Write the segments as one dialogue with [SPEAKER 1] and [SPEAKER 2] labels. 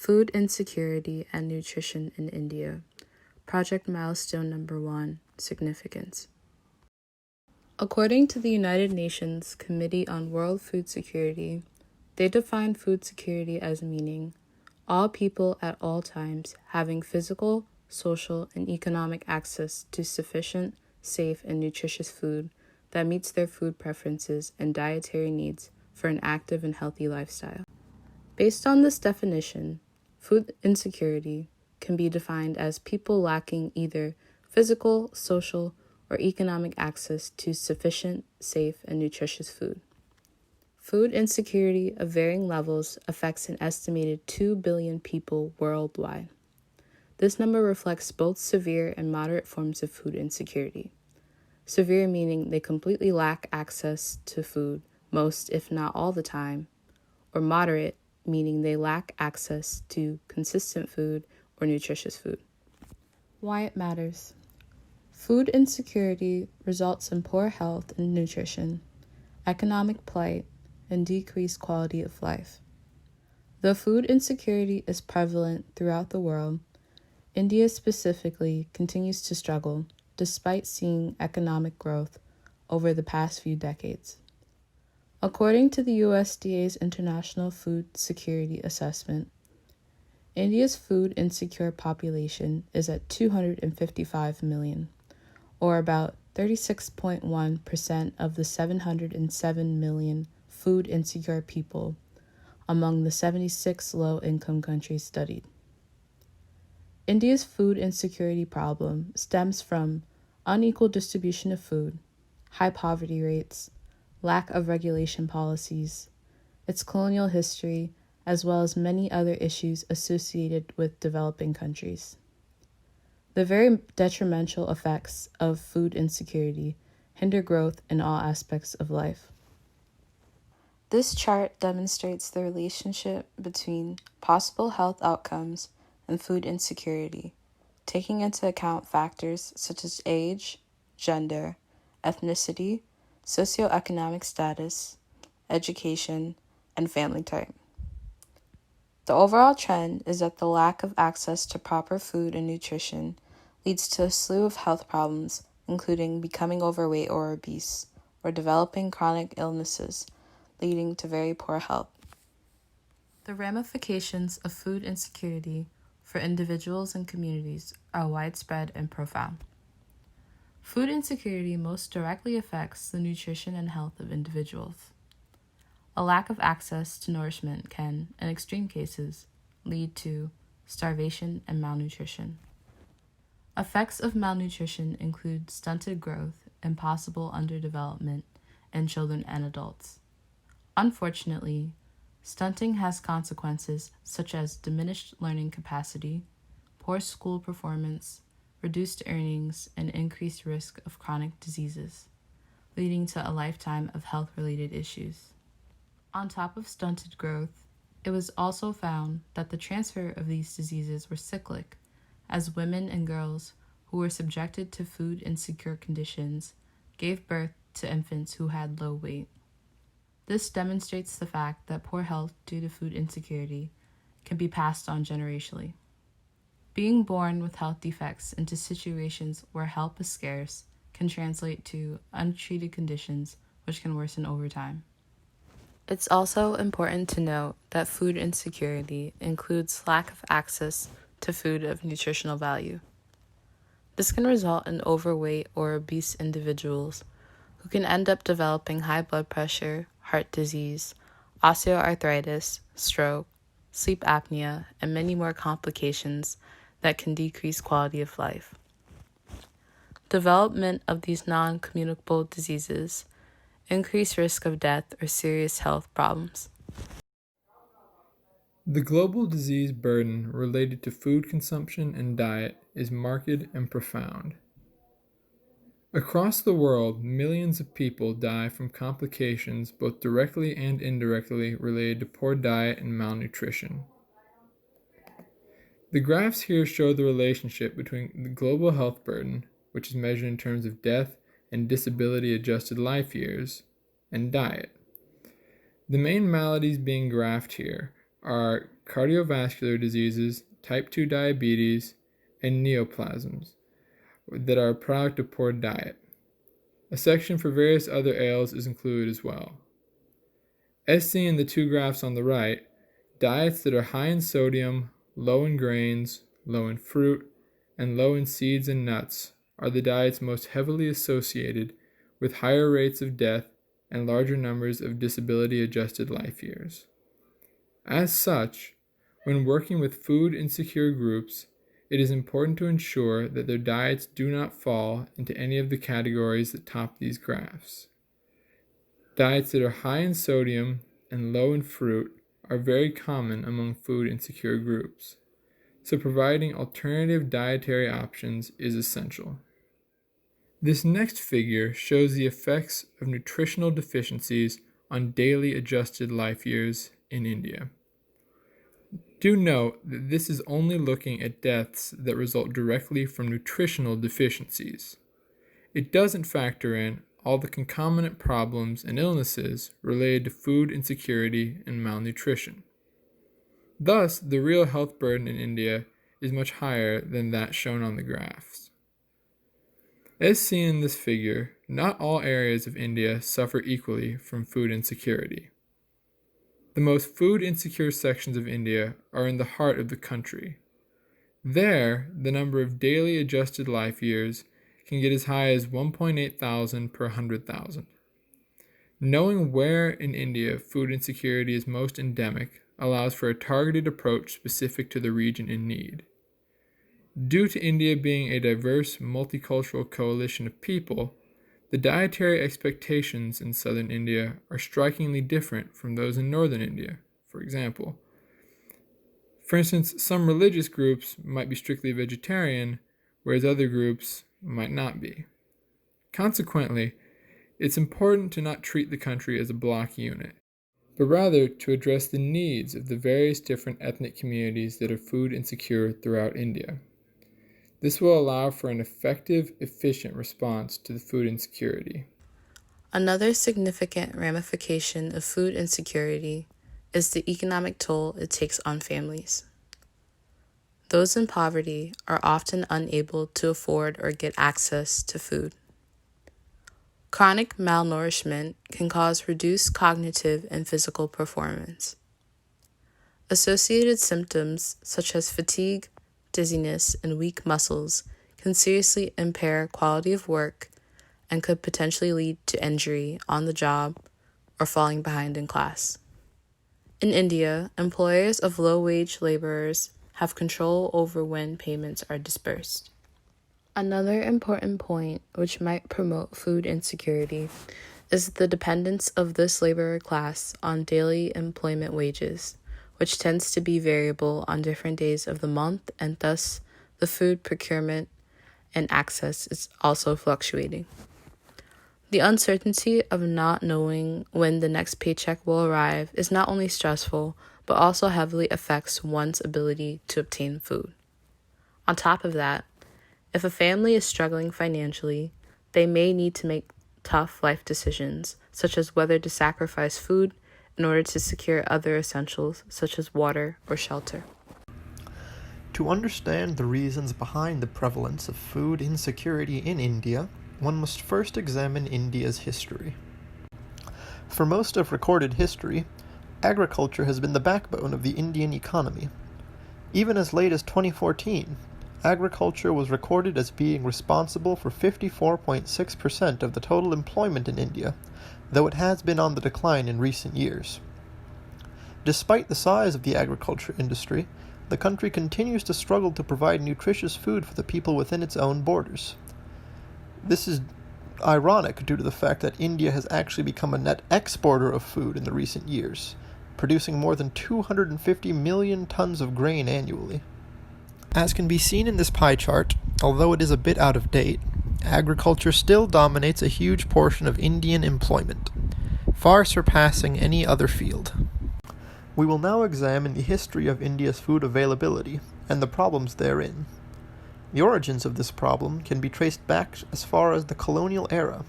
[SPEAKER 1] Food Insecurity and Nutrition in India. Project Milestone Number 1, Significance. According to the United Nations Committee on World Food Security, they define food security as meaning all people at all times having physical, social, and economic access to sufficient, safe, and nutritious food that meets their food preferences and dietary needs for an active and healthy lifestyle. Based on this definition, food insecurity can be defined as people lacking either physical, social, or economic access to sufficient, safe, and nutritious food. Food insecurity of varying levels affects an estimated 2 billion people worldwide. This number reflects both severe and moderate forms of food insecurity. Severe meaning they completely lack access to food most, if not all the time, or moderate meaning they lack access to consistent food or nutritious food. Why it matters. Food insecurity results in poor health and nutrition, economic plight, and decreased quality of life. Though food insecurity is prevalent throughout the world, India specifically continues to struggle despite seeing economic growth over the past few decades. According to the USDA's International Food Security Assessment, India's food insecure population is at 255 million, or about 36.1% of the 707 million food insecure people among the 76 low-income countries studied. India's food insecurity problem stems from unequal distribution of food, high poverty rates, lack of regulation policies, its colonial history, as well as many other issues associated with developing countries. The very detrimental effects of food insecurity hinder growth in all aspects of life. This chart demonstrates the relationship between possible health outcomes and food insecurity, taking into account factors such as age, gender, ethnicity, socioeconomic status, education, and family type. The overall trend is that the lack of access to proper food and nutrition leads to a slew of health problems, including becoming overweight or obese, or developing chronic illnesses, leading to very poor health. The ramifications of food insecurity for individuals and communities are widespread and profound. Food insecurity most directly affects the nutrition and health of individuals. A lack of access to nourishment can, in extreme cases, lead to starvation and malnutrition. Effects of malnutrition include stunted growth and possible underdevelopment in children and adults. Unfortunately, stunting has consequences such as diminished learning capacity, poor school performance, reduced earnings, and increased risk of chronic diseases, leading to a lifetime of health-related issues. On top of stunted growth, it was also found that the transfer of these diseases were cyclic, as women and girls who were subjected to food insecure conditions gave birth to infants who had low weight. This demonstrates the fact that poor health due to food insecurity can be passed on generationally. Being born with health defects into situations where help is scarce can translate to untreated conditions which can worsen over time. It's also important to note that food insecurity includes lack of access to food of nutritional value. This can result in overweight or obese individuals who can end up developing high blood pressure, heart disease, osteoarthritis, stroke, sleep apnea, and many more complications that can decrease quality of life. Development of these non-communicable diseases increase risk of death or serious health problems.
[SPEAKER 2] The global disease burden related to food consumption and diet is marked and profound. Across the world, millions of people die from complications both directly and indirectly related to poor diet and malnutrition. The graphs here show the relationship between the global health burden, which is measured in terms of death and disability-adjusted life years, and diet. The main maladies being graphed here are cardiovascular diseases, type 2 diabetes, and neoplasms that are a product of poor diet. A section for various other ails is included as well. As seen in the two graphs on the right, diets that are high in sodium, low in grains, low in fruit, and low in seeds and nuts are the diets most heavily associated with higher rates of death and larger numbers of disability-adjusted life years. As such, when working with food-insecure groups, it is important to ensure that their diets do not fall into any of the categories that top these graphs. Diets that are high in sodium and low in fruit are very common among food-insecure groups, so providing alternative dietary options is essential. This next figure shows the effects of nutritional deficiencies on daily adjusted life years in India. Do note that this is only looking at deaths that result directly from nutritional deficiencies. It doesn't factor in all the concomitant problems and illnesses related to food insecurity and malnutrition. Thus, the real health burden in India is much higher than that shown on the graphs. As seen in this figure, not all areas of India suffer equally from food insecurity. The most food insecure sections of India are in the heart of the country. There, the number of daily adjusted life years can get as high as 1.8 thousand per 100,000. Knowing where in India food insecurity is most endemic allows for a targeted approach specific to the region in need. Due to India being a diverse, multicultural coalition of people, the dietary expectations in southern India are strikingly different from those in northern India, for example. For instance, some religious groups might be strictly vegetarian, whereas other groups might not be. Consequently, it's important to not treat the country as a block unit, but rather to address the needs of the various different ethnic communities that are food insecure throughout India. This will allow for an effective, efficient response to the food insecurity.
[SPEAKER 1] Another significant ramification of food insecurity is the economic toll it takes on families. Those in poverty are often unable to afford or get access to food. Chronic malnourishment can cause reduced cognitive and physical performance. Associated symptoms such as fatigue, dizziness, and weak muscles can seriously impair quality of work and could potentially lead to injury on the job or falling behind in class. In India, employers of low-wage laborers have control over when payments are dispersed. Another important point which might promote food insecurity is the dependence of this laborer class on daily employment wages, which tends to be variable on different days of the month, and thus the food procurement and access is also fluctuating. The uncertainty of not knowing when the next paycheck will arrive is not only stressful, but also heavily affects one's ability to obtain food. On top of that, if a family is struggling financially, they may need to make tough life decisions, such as whether to sacrifice food in order to secure other essentials such as water or shelter.
[SPEAKER 3] To understand the reasons behind the prevalence of food insecurity in India, one must first examine India's history. For most of recorded history, agriculture has been the backbone of the Indian economy. Even as late as 2014, agriculture was recorded as being responsible for 54.6% of the total employment in India, though it has been on the decline in recent years. Despite the size of the agriculture industry, the country continues to struggle to provide nutritious food for the people within its own borders. This is ironic due to the fact that India has actually become a net exporter of food in the recent years, producing more than 250 million tons of grain annually. As can be seen in this pie chart, although it is a bit out of date, agriculture still dominates a huge portion of Indian employment, far surpassing any other field. We will now examine the history of India's food availability and the problems therein. The origins of this problem can be traced back as far as the colonial era,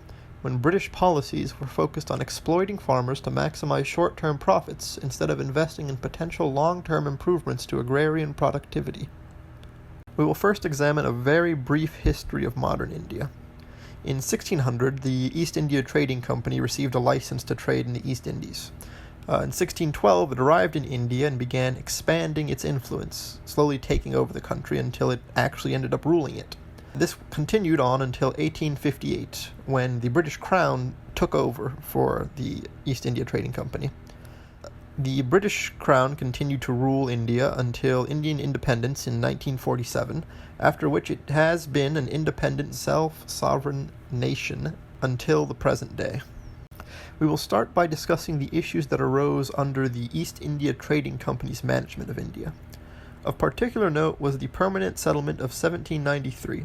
[SPEAKER 3] when British policies were focused on exploiting farmers to maximize short-term profits instead of investing in potential long-term improvements to agrarian productivity. We will first examine a very brief history of modern India. In 1600, the East India Trading Company received a license to trade in the East Indies. In 1612, it arrived in India and began expanding its influence, slowly taking over the country until it actually ended up ruling it. This continued on until 1858, when the British Crown took over for the East India Trading Company. The British Crown continued to rule India until Indian independence in 1947, after which it has been an independent, self-sovereign nation until the present day. We will start by discussing the issues that arose under the East India Trading Company's management of India. Of particular note was the Permanent Settlement of 1793,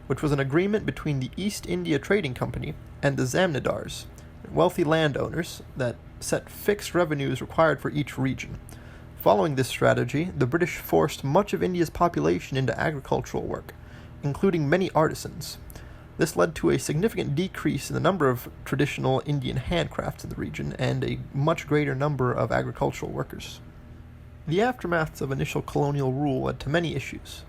[SPEAKER 3] which was an agreement between the East India Trading Company and the Zamindars, wealthy landowners, that set fixed revenues required for each region. Following this strategy, the British forced much of India's population into agricultural work, including many artisans. This led to a significant decrease in the number of traditional Indian handcrafts in the region and a much greater number of agricultural workers. The aftermaths of initial colonial rule led to many issues.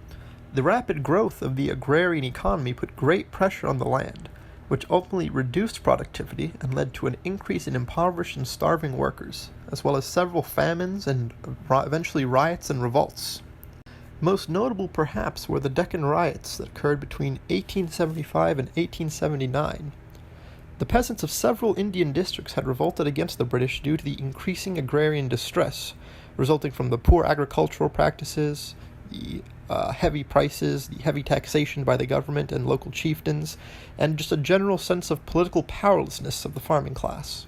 [SPEAKER 3] The rapid growth of the agrarian economy put great pressure on the land, which ultimately reduced productivity and led to an increase in impoverished and starving workers, as well as several famines and eventually riots and revolts. Most notable, perhaps, were the Deccan riots that occurred between 1875 and 1879. The peasants of several Indian districts had revolted against the British due to the increasing agrarian distress, resulting from the poor agricultural practices, the heavy prices, the heavy taxation by the government and local chieftains, and just a general sense of political powerlessness of the farming class.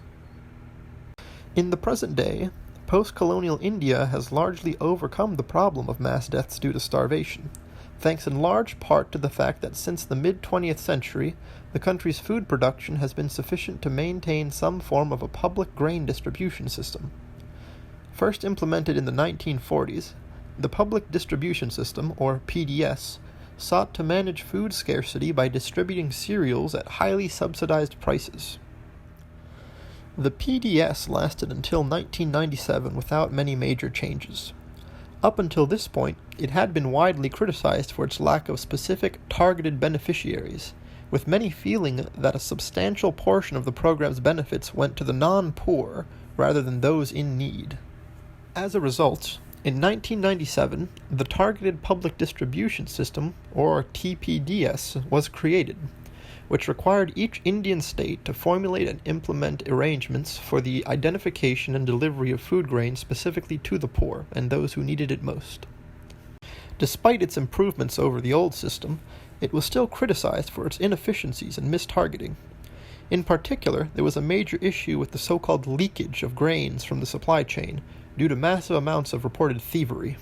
[SPEAKER 3] In the present day, post-colonial India has largely overcome the problem of mass deaths due to starvation, thanks in large part to the fact that since the mid-20th century, the country's food production has been sufficient to maintain some form of a public grain distribution system. First implemented in the 1940s, the Public Distribution System, or PDS, sought to manage food scarcity by distributing cereals at highly subsidized prices. The PDS lasted until 1997 without many major changes. Up until this point, it had been widely criticized for its lack of specific targeted beneficiaries, with many feeling that a substantial portion of the program's benefits went to the non-poor rather than those in need. As a result, in 1997, the Targeted Public Distribution System, or TPDS, was created, which required each Indian state to formulate and implement arrangements for the identification and delivery of food grain specifically to the poor and those who needed it most. Despite its improvements over the old system, it was still criticized for its inefficiencies and mistargeting. In particular, there was a major issue with the so-called leakage of grains from the supply chain, due to massive amounts of reported thievery.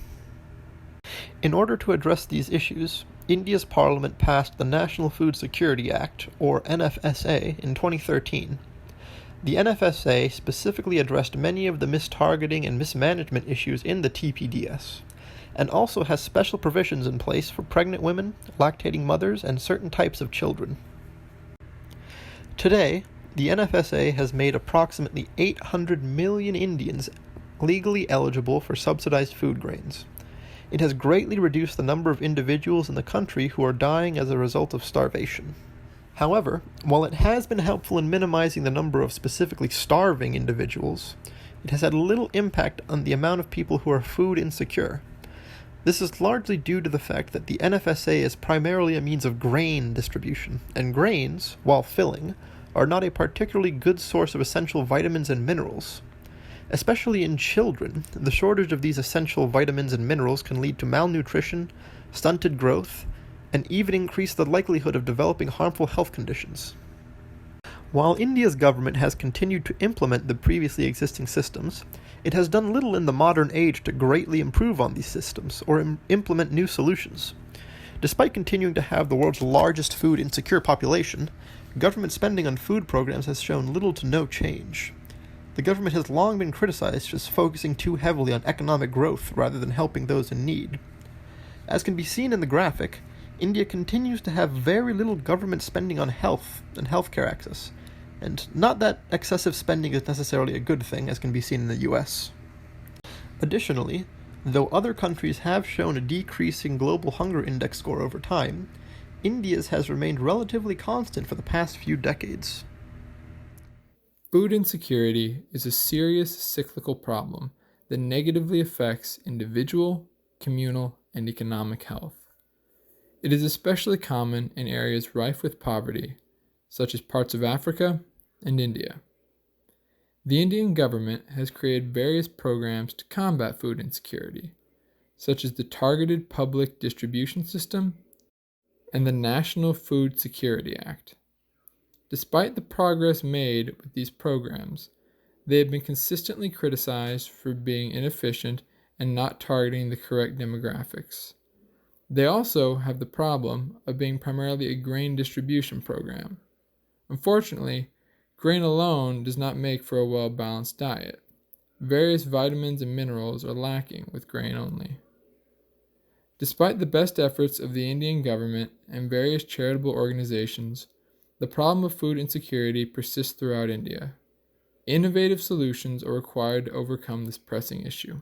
[SPEAKER 3] In order to address these issues, India's parliament passed the National Food Security Act, or NFSA, in 2013. The NFSA specifically addressed many of the mistargeting and mismanagement issues in the TPDS, and also has special provisions in place for pregnant women, lactating mothers, and certain types of children. Today, the NFSA has made approximately 800 million Indians legally eligible for subsidized food grains. It has greatly reduced the number of individuals in the country who are dying as a result of starvation. However, while it has been helpful in minimizing the number of specifically starving individuals, it has had little impact on the amount of people who are food insecure. This is largely due to the fact that the NFSA is primarily a means of grain distribution, and grains, while filling, are not a particularly good source of essential vitamins and minerals. Especially in children, the shortage of these essential vitamins and minerals can lead to malnutrition, stunted growth, and even increase the likelihood of developing harmful health conditions. While India's government has continued to implement the previously existing systems, it has done little in the modern age to greatly improve on these systems or implement new solutions. Despite continuing to have the world's largest food insecure population, government spending on food programs has shown little to no change. The government has long been criticized for focusing too heavily on economic growth rather than helping those in need. As can be seen in the graphic, India continues to have very little government spending on health and healthcare access, and not that excessive spending is necessarily a good thing, as can be seen in the US. Additionally, though other countries have shown a decreasing global hunger index score over time, India's has remained relatively constant for the past few decades.
[SPEAKER 2] Food insecurity is a serious cyclical problem that negatively affects individual, communal, and economic health. It is especially common in areas rife with poverty, such as parts of Africa and India. The Indian government has created various programs to combat food insecurity, such as the Targeted Public Distribution System and the National Food Security Act. Despite the progress made with these programs, they have been consistently criticized for being inefficient and not targeting the correct demographics. They also have the problem of being primarily a grain distribution program. Unfortunately, grain alone does not make for a well-balanced diet. Various vitamins and minerals are lacking with grain only. Despite the best efforts of the Indian government and various charitable organizations, the problem of food insecurity persists throughout India. Innovative solutions are required to overcome this pressing issue.